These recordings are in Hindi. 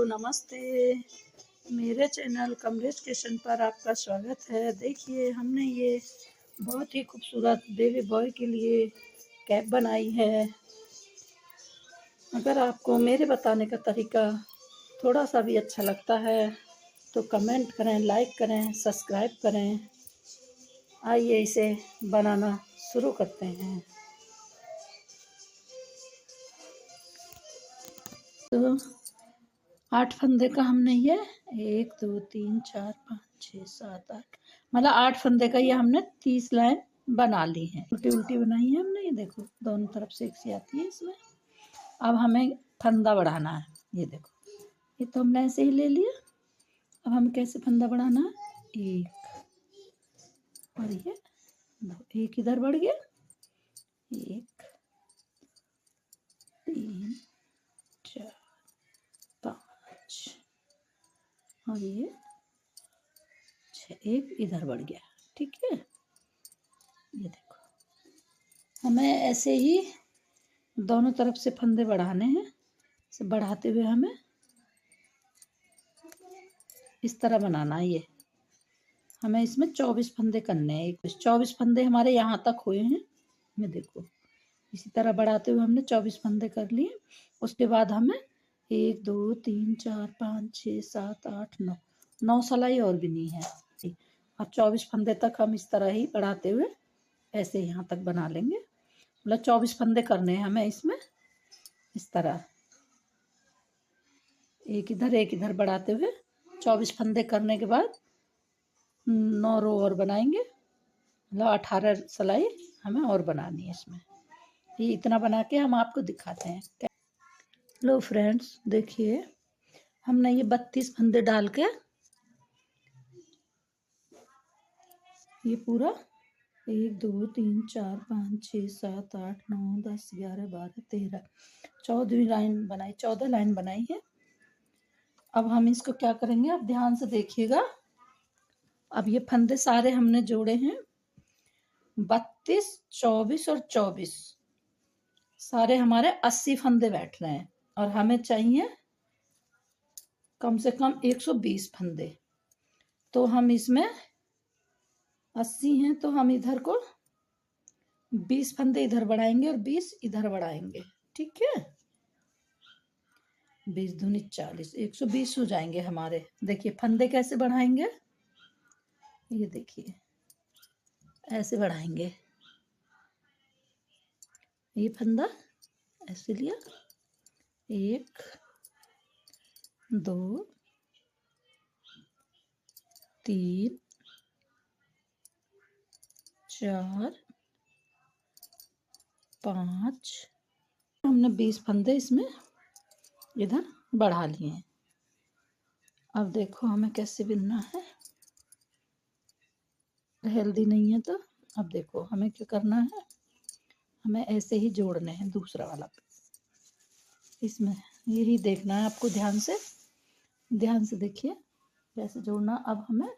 नमस्ते। मेरे चैनल कमलेश किचन पर आपका स्वागत है। देखिए हमने ये बहुत ही खूबसूरत बेबी बॉय के लिए कैप बनाई है। अगर आपको मेरे बताने का तरीका थोड़ा सा भी अच्छा लगता है तो कमेंट करें, लाइक करें, सब्सक्राइब करें। आइए इसे बनाना शुरू करते हैं। तो 8 फंदे का हमने ये 1 2 3 4 5 6 7 8 मतलब 8 फंदे का ये हमने 30 लाइन बना ली है। उल्टी उल्टी बनाई है हमने। ये देखो दोनों तरफ से एक सी आती है इसमें। अब हमें फंदा बढ़ाना है। ये देखो ये तो हमने ऐसे ही ले लिया। अब हम कैसे फंदा बढ़ाना है, एक और ये दो, एक इधर बढ़ गया, 1 3 4 5 और ये 6, एक इधर बढ़ गया। ठीक है, ये देखो हमें ऐसे ही दोनों तरफ से फंदे बढ़ाने हैं। इसे बढ़ाते हुए हमें इस तरह बनाना है। ये हमें इसमें 24 फंदे करने हैं। 24 फंदे हमारे यहाँ तक हुए हैं। ये देखो इसी तरह बढ़ाते हुए हमने 24 फंदे कर लिए। उसके बाद हमें 1 2 3 4 5 6 7 8 9 सिलाई और भी नहीं है। अब 24 फंदे तक हम इस तरह ही बढ़ाते हुए ऐसे यहाँ तक बना लेंगे। मतलब 24 फंदे करने हैं हमें इसमें। इस तरह एक इधर बढ़ाते हुए 24 फंदे करने के बाद 9 रो और बनाएंगे। मतलब 18 सिलाई हमें और बनानी है इसमें। ये इतना बना के हम आपको दिखाते हैं। लो फ्रेंड्स देखिए हमने ये 32 फंदे डाल के ये पूरा 1 2 3 4 5 6 7 8 9 10 11 12 13 14वीं लाइन बनाई, 14 लाइन बनाई है। अब हम इसको क्या करेंगे, अब ध्यान से देखिएगा। अब ये फंदे सारे हमने जोड़े हैं 32 24 और 24 सारे हमारे 80 फंदे बैठ रहे हैं। और हमें चाहिए कम से कम 120 फंदे। तो हम इसमें 80 हैं तो हम इधर को 20 फंदे इधर बढ़ाएंगे और 20 इधर बढ़ाएंगे। ठीक है, 20 दूनी 40, 120 हो जाएंगे हमारे। देखिए फंदे कैसे बढ़ाएंगे, ये देखिए ऐसे बढ़ाएंगे। ये फंदा ऐसे लिया, 1 2 3 4 5 हमने 20 फंदे इसमें इधर बढ़ा लिए हैं। अब देखो हमें कैसे बिनना है। हेल्दी नहीं है तो अब देखो हमें क्या करना है। हमें ऐसे ही जोड़ने हैं दूसरा वाला इसमें। यही देखना है आपको, ध्यान से देखिए कैसे जोड़ना। अब हमें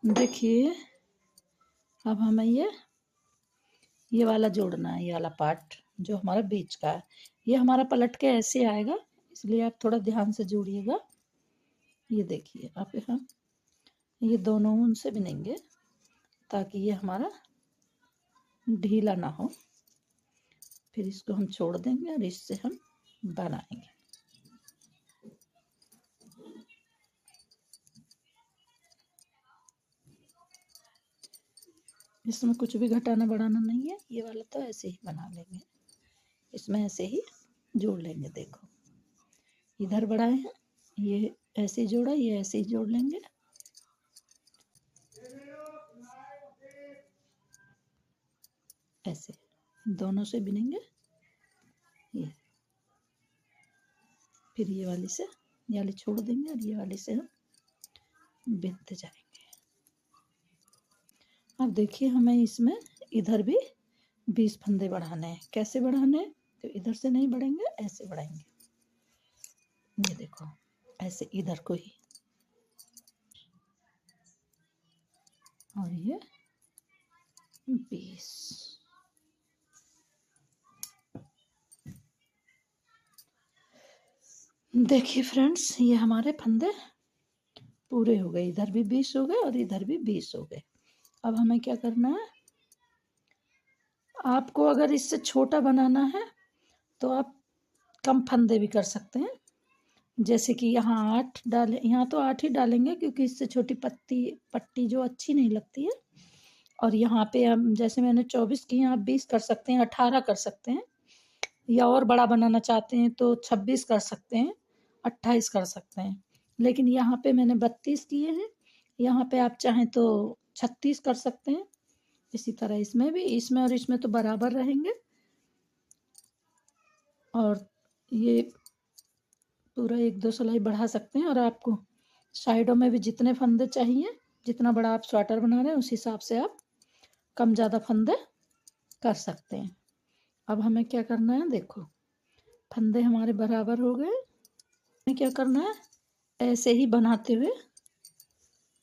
देखिए अब हमें ये वाला जोड़ना है। ये वाला पार्ट जो हमारा बीच का है ये हमारा पलट के ऐसे आएगा, इसलिए आप थोड़ा ध्यान से जोड़िएगा। ये देखिए अब हम ये दोनों उनसे बिनेंगे ताकि ये हमारा ढीला ना हो। फिर इसको हम छोड़ देंगे और इससे हम बनाएंगे। इसमें कुछ भी घटाना बढ़ाना नहीं है। ये वाला तो ऐसे ही बना लेंगे, इसमें ऐसे ही जोड़ लेंगे। देखो इधर बढ़ाए हैं, ये ऐसे ही जोड़ा, ये ऐसे ही जोड़ लेंगे। ऐसे दोनों से बिनेंगे। ये फिर ये वाली छोड़ देंगे और ये वाली से हम बिनते जाएंगे। अब देखिए हमें इसमें इधर भी 20 फंदे बढ़ाने हैं। कैसे बढ़ाने हैं, तो इधर से नहीं बढ़ेंगे, ऐसे बढ़ाएंगे। ये देखो ऐसे इधर को ही, और ये 20 देखिए फ्रेंड्स, ये हमारे फंदे पूरे हो गए, इधर भी 20 हो गए और इधर भी 20 हो गए। अब हमें क्या करना है, आपको अगर इससे छोटा बनाना है तो आप कम फंदे भी कर सकते हैं। जैसे कि यहाँ 8 डालें, यहाँ तो 8 ही डालेंगे क्योंकि इससे छोटी पट्टी जो अच्छी नहीं लगती है। और यहाँ पे हम, जैसे मैंने 24 की, आप 20 कर सकते हैं, 18 कर सकते हैं, या और बड़ा बनाना चाहते हैं तो 26 कर सकते हैं, 28 कर सकते हैं। लेकिन यहाँ पे मैंने 32 किए हैं। यहाँ पे आप चाहें तो 36 कर सकते हैं। इसी तरह इसमें भी, इसमें और इसमें तो बराबर रहेंगे। और ये पूरा 1-2 सिलाई बढ़ा सकते हैं। और आपको साइडों में भी जितने फंदे चाहिए, जितना बड़ा आप स्वेटर बना रहे हैं उस हिसाब से आप कम ज़्यादा फंदे कर सकते हैं। अब हमें क्या करना है, देखो फंदे हमारे बराबर हो गए। हमें क्या करना है, ऐसे ही बनाते हुए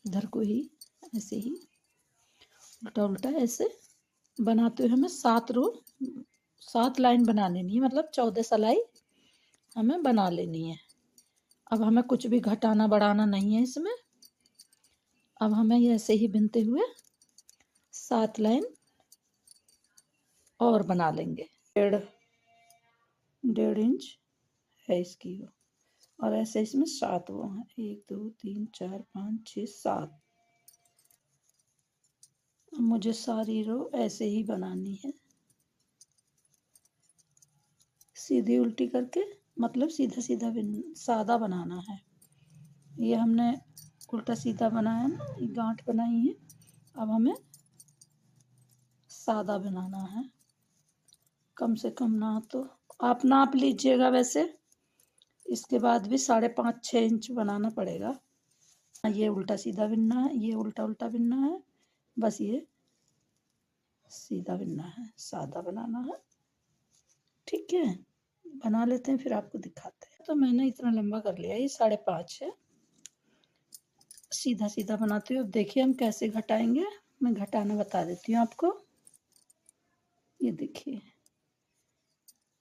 इधर को ही ऐसे ही उल्टा उल्टा ऐसे बनाते हुए हमें 7 लाइन बना लेनी है, मतलब 14 सिलाई हमें बना लेनी है। अब हमें कुछ भी घटाना बढ़ाना नहीं है इसमें। अब हमें ये ऐसे ही बिनते हुए 7 लाइन और बना लेंगे। 1.5 इंच है इसकी वो, और ऐसे इसमें 7 वो हैं, 1 2 3 4 5 6 7। मुझे सारी रो ऐसे ही बनानी है, सीधी उल्टी करके, मतलब सीधा सीधा सादा बनाना है। ये हमने उल्टा सीधा बनाया ना, ये गांठ बनाई है। अब हमें सादा बनाना है, कम से कम ना तो आप नाप लीजिएगा। वैसे इसके बाद भी 5.5-6 इंच बनाना पड़ेगा। ये उल्टा सीधा बिनना है, ये उल्टा उल्टा बिनना है, बस ये सीधा बिनना है, सादा बनाना है। ठीक है, बना लेते हैं फिर आपको दिखाते हैं। तो मैंने इतना लंबा कर लिया, ये 5.5 है। सीधा सीधा बनाते हुए अब देखिए हम कैसे घटाएंगे। मैं घटाना बता देती हूँ आपको। ये देखिए,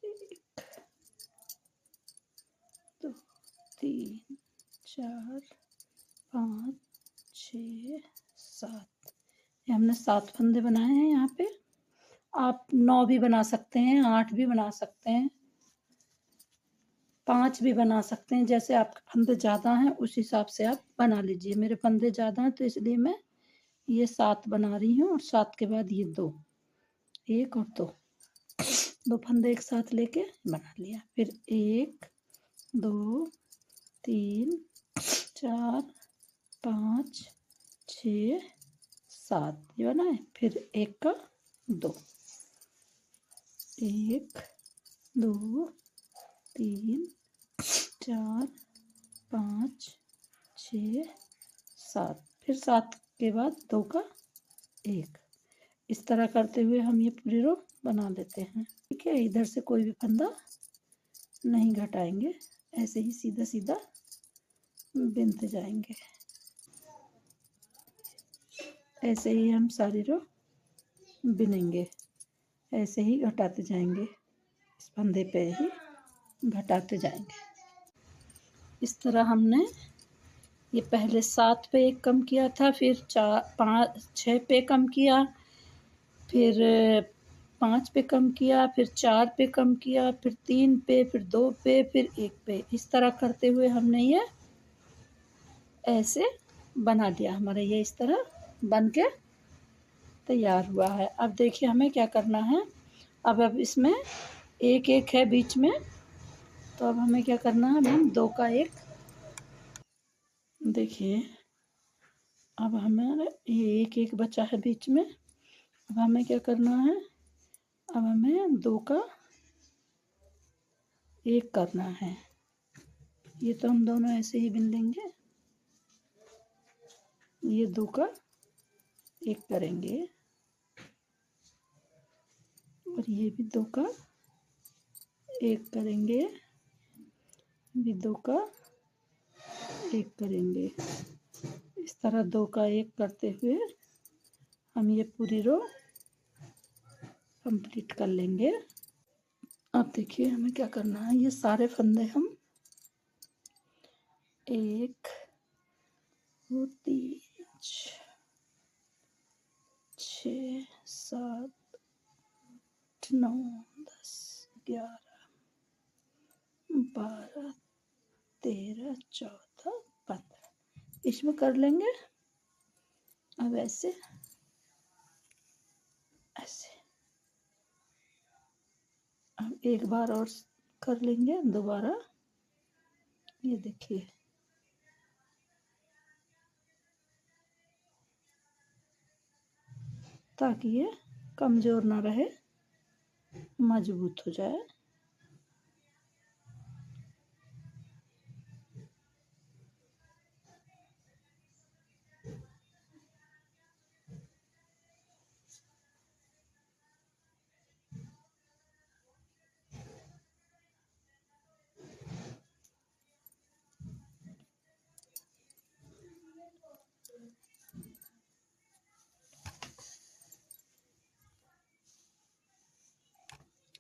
1 2 3 4 5 6 7, ये हमने 7 फंदे बनाए हैं। यहाँ पे आप 9 भी बना सकते हैं, 8 भी बना सकते हैं, 5 भी बना सकते हैं। जैसे आपके फंदे ज़्यादा हैं उस हिसाब से आप बना लीजिए। मेरे फंदे ज़्यादा हैं तो इसलिए मैं ये 7 बना रही हूँ, और 7 के बाद ये 2, 1 और 2 फंदे एक साथ लेके बना लिया। फिर 1 2 3 4 5 6 7 ये बनाए। फिर 1 का 2, 1 2 3 4 5 6 7, फिर 7 के बाद 2 का 1। इस तरह करते हुए हम ये पूरी रो बना लेते हैं। ठीक है, इधर से कोई भी फंदा नहीं घटाएंगे, ऐसे ही सीधा सीधा बिनते जाएंगे। ऐसे ही हम सारी रो बिनेंगे, ऐसे ही घटाते जाएंगे, इस फंदे पे ही घटाते जाएंगे। इस तरह हमने ये पहले 7 पे एक कम किया था, फिर 4 5 6 पे कम किया, फिर 5 पे कम किया, फिर 4 पे कम किया, फिर 3 पे, फिर 2 पे, फिर 1 पे। इस तरह करते हुए हमने ये ऐसे बना दिया। हमारा ये इस तरह बन के तैयार हुआ है। अब देखिए हमें क्या करना है। अब इसमें 1 है बीच में, तो अब हमें क्या करना है, अब हम 2 का 1, देखिए अब हमारे ये 1 बचा है बीच में। अब हमें क्या करना है, अब हमें 2 का 1 करना है। ये तो हम दोनों ऐसे ही बिन लेंगे, ये 2 का 1 करेंगे, और ये भी 2 का 1 करेंगे, भी 2 का 1 करेंगे। इस तरह 2 का 1 करते हुए हम ये पूरी रो कंप्लीट कर लेंगे। अब देखिए हमें क्या करना है, ये सारे फंदे हम एक, दो, तीन, छः, सात, आठ, 9, 10, 11, 12, 13, 14, 15 इसमें कर लेंगे। अब ऐसे ऐसे अब एक बार और कर लेंगे दोबारा। ये देखिए, ताकि ये कमज़ोर ना रहे, मजबूत हो जाए।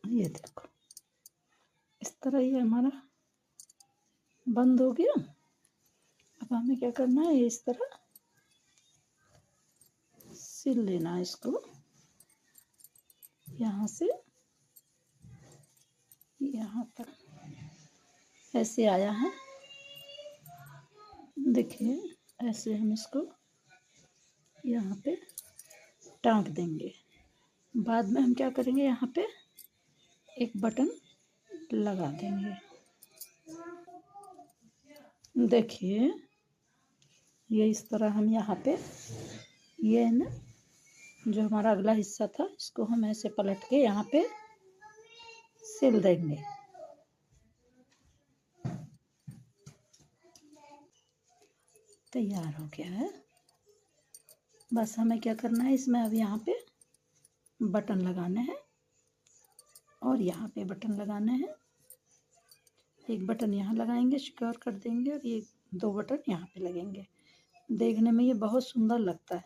ये देखो, इस तरह ये हमारा बंद हो गया। अब हमें क्या करना है, इस तरह सिल लेना है इसको, यहाँ से यहाँ तक ऐसे आया है। देखिए, ऐसे हम इसको यहाँ पे टाँक देंगे। बाद में हम क्या करेंगे, यहाँ पे एक बटन लगा देंगे। देखिए, ये इस तरह हम यहाँ पे, ये है ना जो हमारा अगला हिस्सा था, इसको हम ऐसे पलट के यहाँ पे सिल देंगे। तैयार हो गया है। बस हमें क्या करना है, इसमें अब यहाँ पे बटन लगाने हैं और यहाँ पे बटन लगाने हैं। एक बटन यहाँ लगाएंगे, सिक्योर कर देंगे, और ये 2 बटन यहाँ पे लगेंगे। देखने में ये बहुत सुंदर लगता है।